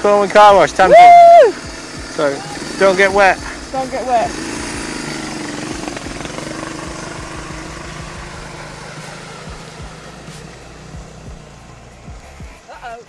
Cornwall car wash, Tamsin. So don't get wet. Don't get wet. Uh-oh.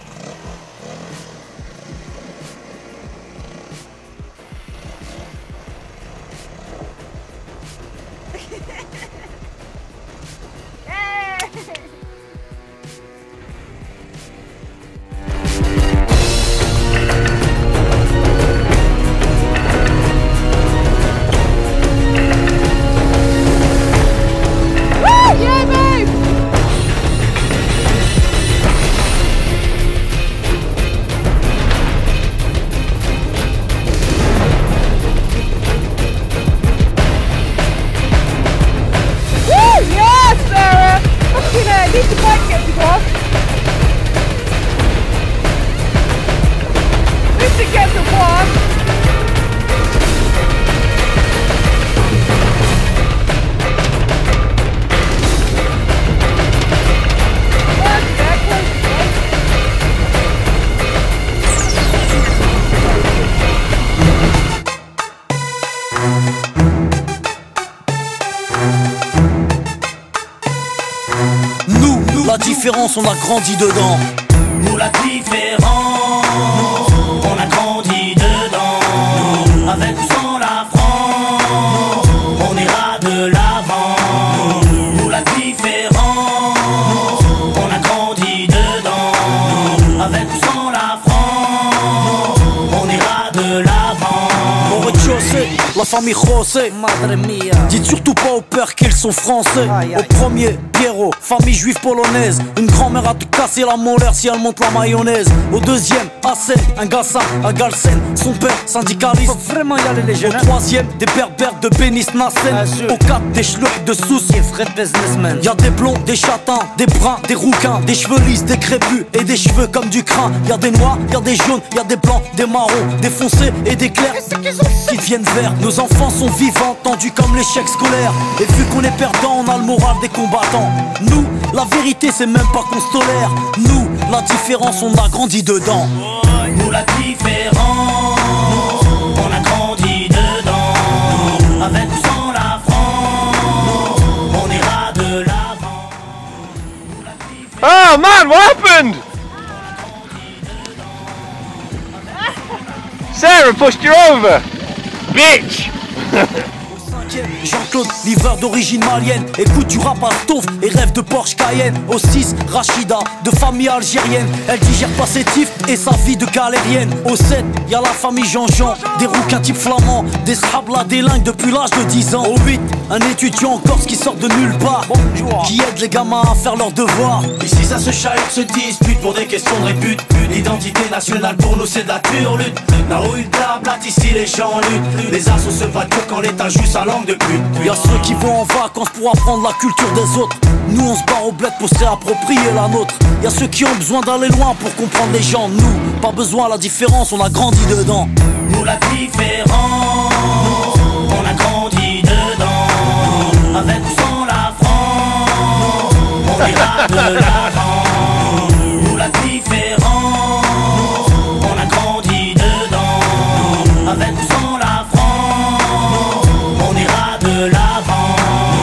La différence, on a grandi dedans. Nous la différence, on a grandi dedans. Avec ou sans la France, on ira de l'avant. Nous la différence, on a grandi dedans. Avec ou sans la France, on ira de l'avant. Au rez-de-chaussée, la famille José, madre mia. Dites surtout pas au père qu'ils sont français. Au premier, Pierrot, famille juive polonaise. Une grand-mère a te casser la molaire si elle monte la mayonnaise. Au deuxième, Hassen, un Gassan, à Galsen. Son père, syndicaliste. Faut vraiment y aller les jeunes. Au troisième, des berbères de Bénis Nassen. Au quatre, des schlucks de Sousse. Y'a des blonds, des châtains, des bruns, des rouquins, des cheveux lisses, des crépus et des cheveux comme du crin. Y'a des noirs, y'a des jaunes, y'a des blancs, des marrons, des foncés et des clairs qui deviennent verts. Nos enfants sont vivants, tendus comme l'échec scolaire. Et vu qu'on est perdant, on a le moral des combattants. Nous, la vérité c'est même pas qu'on se tolère. Nous, la différence on a grandi dedans. Nous la différence, on a grandi dedans. Avec ou sans la France, on ira de l'avant. Oh man, what happened? Sarah pushed you over, bitch. Jean-Claude, livreur d'origine malienne. Écoute du rap à Stouff et rêve de Porsche Cayenne. Au 6, Rachida, de famille algérienne. Elle digère pas ses tifs et sa vie de galérienne. Au 7, y'a la famille Jean-Jean, des rouquins type flamands, des scrablas délingues depuis l'âge de 10 ans. Au 8, un étudiant en Corse qui sort de nulle part, qui aide les gamins à faire leurs devoirs. Ici ça se chahute, se dispute pour des questions de répute. L'identité nationale pour nous c'est de la turlute. Là-haut une blabla, ici les gens luttent. Les assos se battent que quand l'état joue sa langue de pute. Y'a ceux qui vont en vacances pour apprendre la culture des autres. Nous on se barre au bled pour se réapproprier la nôtre. Y'a ceux qui ont besoin d'aller loin pour comprendre les gens. Nous, pas besoin, la différence, on a grandi dedans. Nous la différence, on a grandi dedans. Avec ou sans la France, on ira de l'avant. Nous la différence, on a grandi dedans. Avec ou sans la France, on ira de l'avant.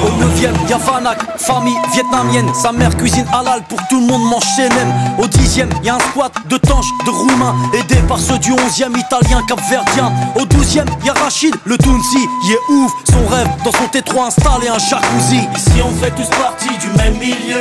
Au 9ème, y'a Vanak, famille vietnamienne. Sa mère cuisine halal pour tout le monde mange chez Nem. Au 10ème, y'a un squat de tanches, de roumains, aidé par ceux du 11ème, italien, capverdien. Au 12ème, y'a Rachid, le Tounsi, il est ouf. Son rêve, dans son T3 installé un jacuzzi. Ici on fait tous partie du même milieu.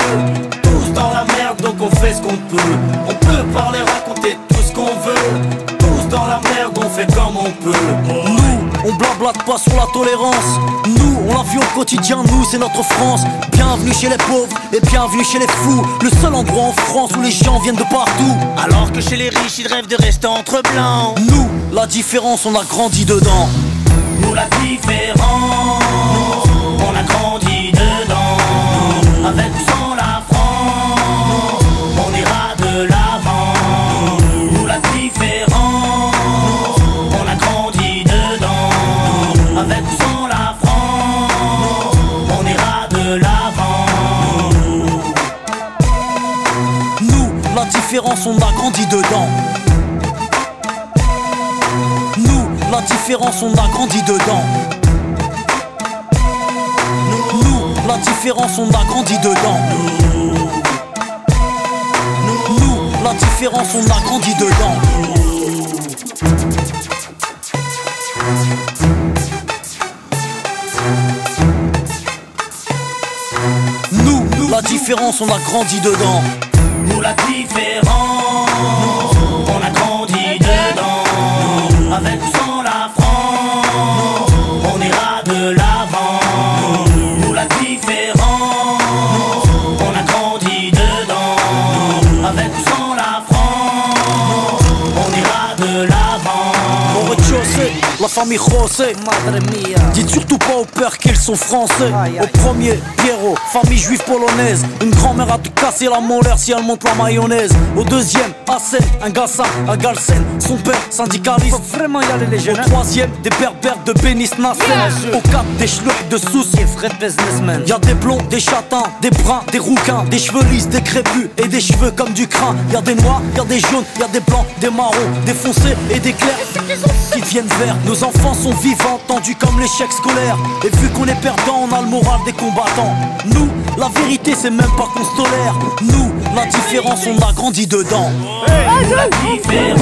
Tous dans la merde donc on fait ce qu'on peut. On peut parler, raconter tout ce qu'on veut. Tous dans la merde on fait comme on peut. Nous, on blablate pas sur la tolérance. Nous, on la vit au quotidien, nous c'est notre France. Bienvenue chez les pauvres et bienvenue chez les fous. Le seul endroit en France où les gens viennent de partout. Alors que chez les riches ils rêvent de rester entre blancs. Nous, la différence, on a grandi dedans. Nous la différence, on a grandi dedans. Avec ou sans la France, on ira de l'avant. Nous la différence, on a grandi dedans. Avec ou sans la France, on ira de l'avant. Nous, la différence, on a grandi dedans. différence, on a grandi dedans. Nous, la différence, on a grandi dedans. Nous, la différence, on a grandi dedans. Nous, la différence, on a grandi dedans. Nous la différence, on a grandi dedans. Avec ou sans la France, on ira de l'avant. Nous la différence, on a grandi dedans. Avec ou sans la France, on ira de l'avant. Au rez-de-chaussée, la famille José, madre mia. Dites surtout pas au père qu'ils sont français. Au premier, Pierrot, famille juive polonaise. Une grand-mère a tout cassé la molaire si elle monte la mayonnaise. Au deuxième, Hassen, un Gassan à Galsen. Son père, syndicaliste. Faut vraiment y aller les jeunes. Au troisième, des berbères de Bénis Nassen. Au quatre, des schlucks de soucis. Y'a des blonds, des châtains, des bruns, des rouquins, des cheveux lisses, des crépus et des cheveux comme du crin. Y'a des noirs, y'a des jaunes, y'a des blancs, des marrons, des foncés et des clairs qui deviennent verts. Nos enfants sont vivants, tendus comme l'échec scolaire. Et vu qu'on est perdant, on a le moral des combattants. Nous, la vérité c'est même pas qu'on se tolère. Nous, la différence, on a grandi dedans. La différence,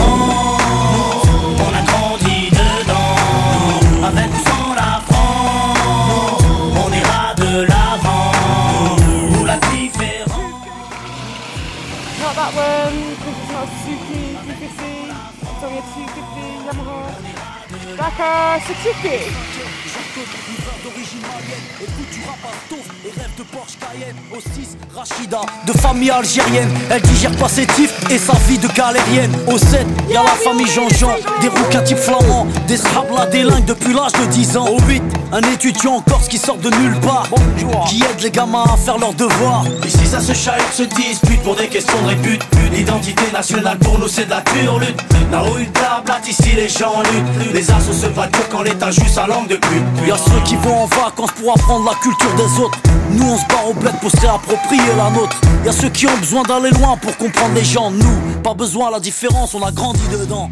on a grandi dedans. Avec ou sans la France, on ira de l'avant. Nous la différence. Not that one, because it's not a Suzuki 350, it's only a 250 Yamaha. Like a Suzuki. D'origine malienne, écoute du rap à Touf et rêve de Porsche Cayenne. Au 6, Rachida, de famille algérienne. Elle digère pas ses tifs et sa vie de galérienne. Au 7, y'a la famille Jean-Jean, des rouquins type flamands, des srablas délingues depuis l'âge de 10 ans. Au 8, un étudiant en Corse qui sort de nulle part, qui aide les gamins à faire leurs devoirs. Ici ça se chahute, se dispute pour des questions de répute. L'identité nationale pour nous c'est de la pure lutte. La rue de la blatte, ici les gens luttent. Les assos se battent que quand l'État joue sa langue de pute. Y'a ceux qui vont en vacances pour apprendre la culture des autres. Nous on se barre au bled pour se réapproprier la nôtre. Y'a ceux qui ont besoin d'aller loin pour comprendre les gens. Nous, pas besoin, la différence, on a grandi dedans.